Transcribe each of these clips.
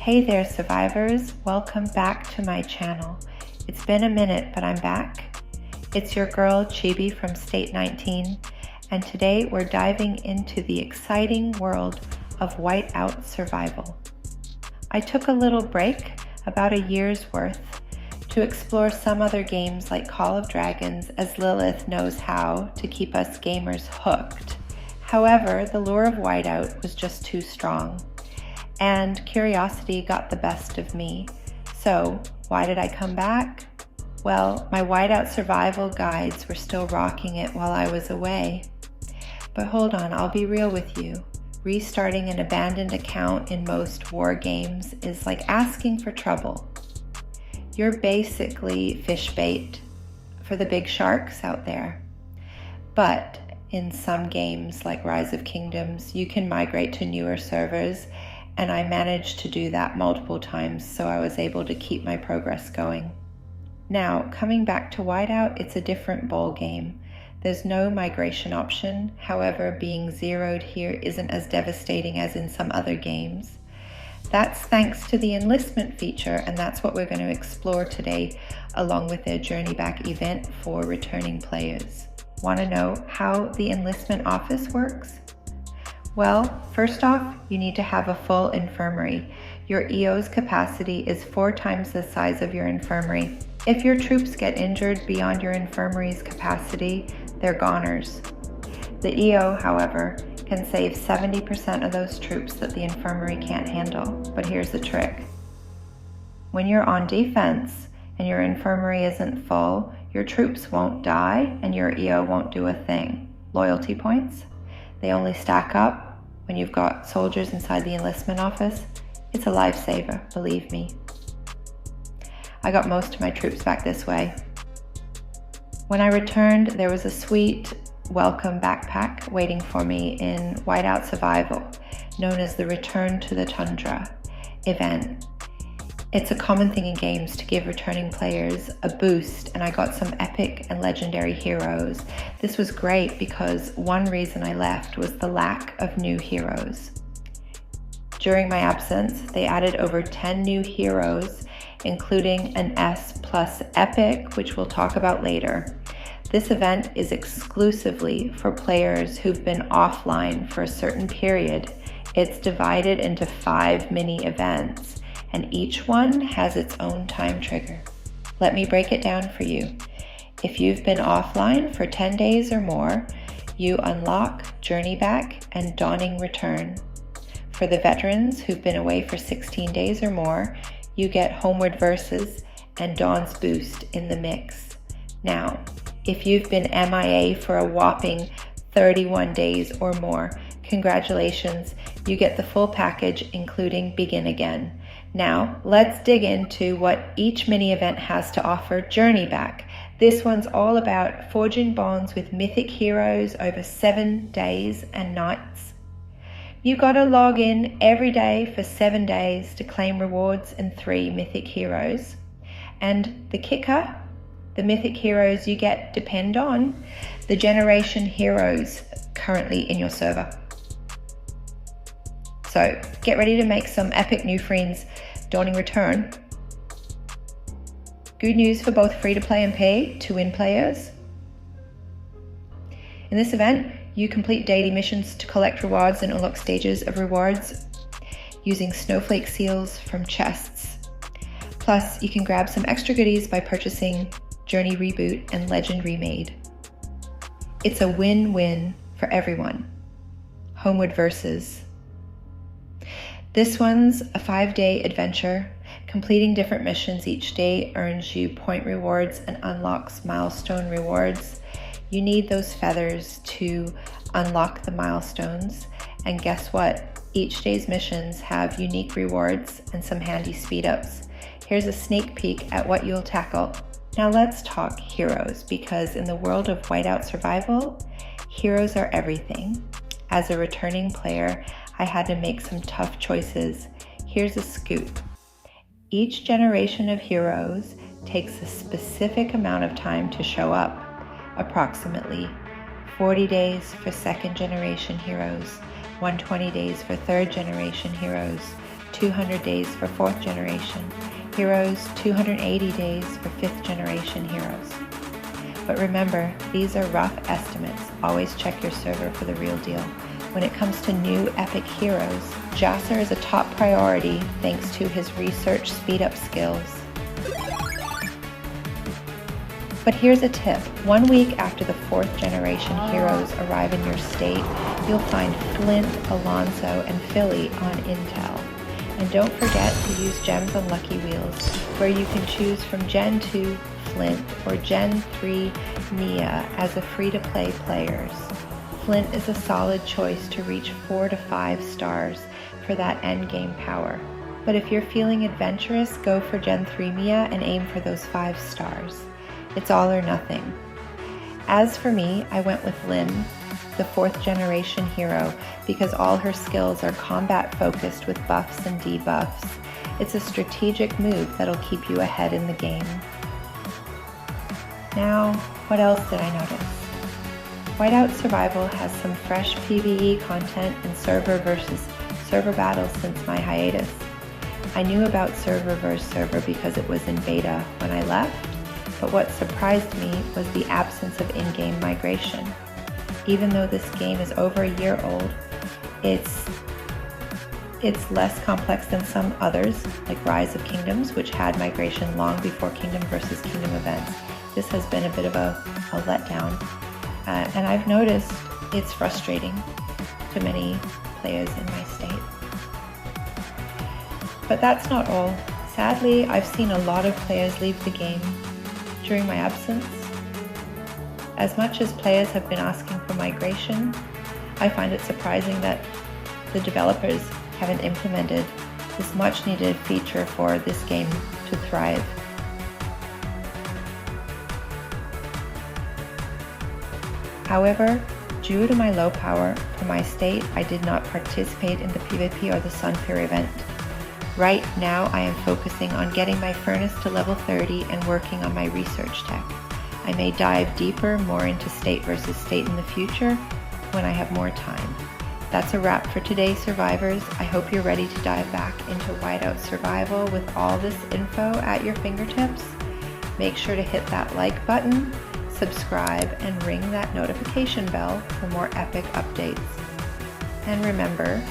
Hey there, survivors. Welcome back to my channel. It's been a minute, but I'm back. It's your girl, Chibi from State 19, and today we're diving into the exciting world of Whiteout Survival. I took a little break, about a year's worth, to explore some other games like Call of Dragons, as Lilith knows how to keep us gamers hooked. However, the lure of Whiteout was just too strong, and curiosity got the best of me. So, why did I come back? Well, my Whiteout Survival guides were still rocking it while I was away. But hold on, I'll be real with you. Restarting an abandoned account in most war games is like asking for trouble. You're basically fish bait for the big sharks out there. But in some games like Rise of Kingdoms, you can migrate to newer servers, and I managed to do that multiple times, so I was able to keep my progress going. Now, coming back to Whiteout, it's a different ball game. There's no migration option. However, being zeroed here isn't as devastating as in some other games. That's thanks to the enlistment feature, and that's what we're going to explore today, along with their Journey Back event for returning players. Want to know how the Enlistment Office works? Well, first off, you need to have a full infirmary. Your EO's capacity is 4 times the size of your infirmary. If your troops get injured beyond your infirmary's capacity, they're goners. The EO, however, can save 70% of those troops that the infirmary can't handle. But here's the trick. When you're on defense and your infirmary isn't full, your troops won't die and your EO won't do a thing. Loyalty points? They only stack up when you've got soldiers inside the Enlistment Office. It's a lifesaver, believe me. I got most of my troops back this way. When I returned, there was a sweet welcome backpack waiting for me in Whiteout Survival, known as the Return to the Tundra event. It's a common thing in games to give returning players a boost, and I got some epic and legendary heroes. This was great because one reason I left was the lack of new heroes. During my absence, they added over 10 new heroes, including an S+ epic, which we'll talk about later. This event is exclusively for players who've been offline for a certain period. It's divided into 5 mini events, and each one has its own time trigger. Let me break it down for you. If you've been offline for 10 days or more, you unlock Journey Back and Dawning Return. For the veterans who've been away for 16 days or more, you get Homewood Versus and Dawn's Boost in the mix. Now, if you've been MIA for a whopping 31 days or more, congratulations, you get the full package including Begin Again. Now, let's dig into what each mini event has to offer. Journey Back. This one's all about forging bonds with mythic heroes over 7 days and nights. You gotta log in every day for 7 days to claim rewards and 3 mythic heroes. And the kicker, the mythic heroes you get depend on the generation heroes currently in your server. So get ready to make some epic new friends. Dawning Return. Good news for both free-to-play and pay-to-win players. In this event, you complete daily missions to collect rewards and unlock stages of rewards using snowflake seals from chests. Plus, you can grab some extra goodies by purchasing Journey Reboot and Legend Remade. It's a win-win for everyone. Homewood Versus. This one's a 5-day adventure. Completing different missions each day earns you point rewards and unlocks milestone rewards. You need those feathers to unlock the milestones. And guess what? Each day's missions have unique rewards and some handy speed-ups. Here's a sneak peek at what you'll tackle. Now let's talk heroes, because in the world of Whiteout Survival, heroes are everything. As a returning player, I had to make some tough choices. Here's a scoop. Each generation of heroes takes a specific amount of time to show up, approximately 40 days for second generation heroes, 120 days for third generation heroes, 200 days for 4th generation heroes, 280 days for 5th generation heroes. But remember, these are rough estimates. Always check your server for the real deal. When it comes to new epic heroes, Jasser is a top priority thanks to his research speed-up skills. But here's a tip. 1 week after the 4th generation heroes arrive in your state, you'll find Flint, Alonso, and Philly on Intel. And don't forget to use gems on Lucky Wheels, where you can choose from Gen 2 Flint or Gen 3 Mia as a free-to-play players. Flint is a solid choice to reach 4 to 5 stars for that endgame power. But if you're feeling adventurous, go for Gen 3 Mia and aim for those 5 stars. It's all or nothing. As for me, I went with Lynn, the 4th generation hero, because all her skills are combat focused with buffs and debuffs. It's a strategic move that'll keep you ahead in the game. Now, what else did I notice? Whiteout Survival has some fresh PvE content and server versus server battles since my hiatus. I knew about server versus server because it was in beta when I left, but what surprised me was the absence of in-game migration. Even though this game is over a year old, it's less complex than some others, like Rise of Kingdoms, which had migration long before Kingdom versus Kingdom events. This has been a bit of a letdown, and I've noticed it's frustrating to many players in my state. But that's not all. Sadly, I've seen a lot of players leave the game during my absence. As much as players have been asking for migration, I find it surprising that the developers haven't implemented this much needed feature for this game to thrive. However, due to my low power for my state, I did not participate in the PvP or the Sunfair event. Right now, I am focusing on getting my furnace to level 30 and working on my research tech. I may dive deeper, more into state versus state in the future when I have more time. That's a wrap for today, survivors. I hope you're ready to dive back into Whiteout Survival with all this info at your fingertips. Make sure to hit that like button, subscribe, and ring that notification bell for more epic updates. And remember,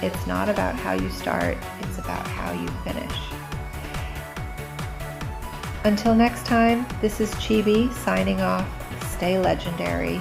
it's not about how you start, it's about how you finish. Until next time, this is Chibi signing off. Stay legendary.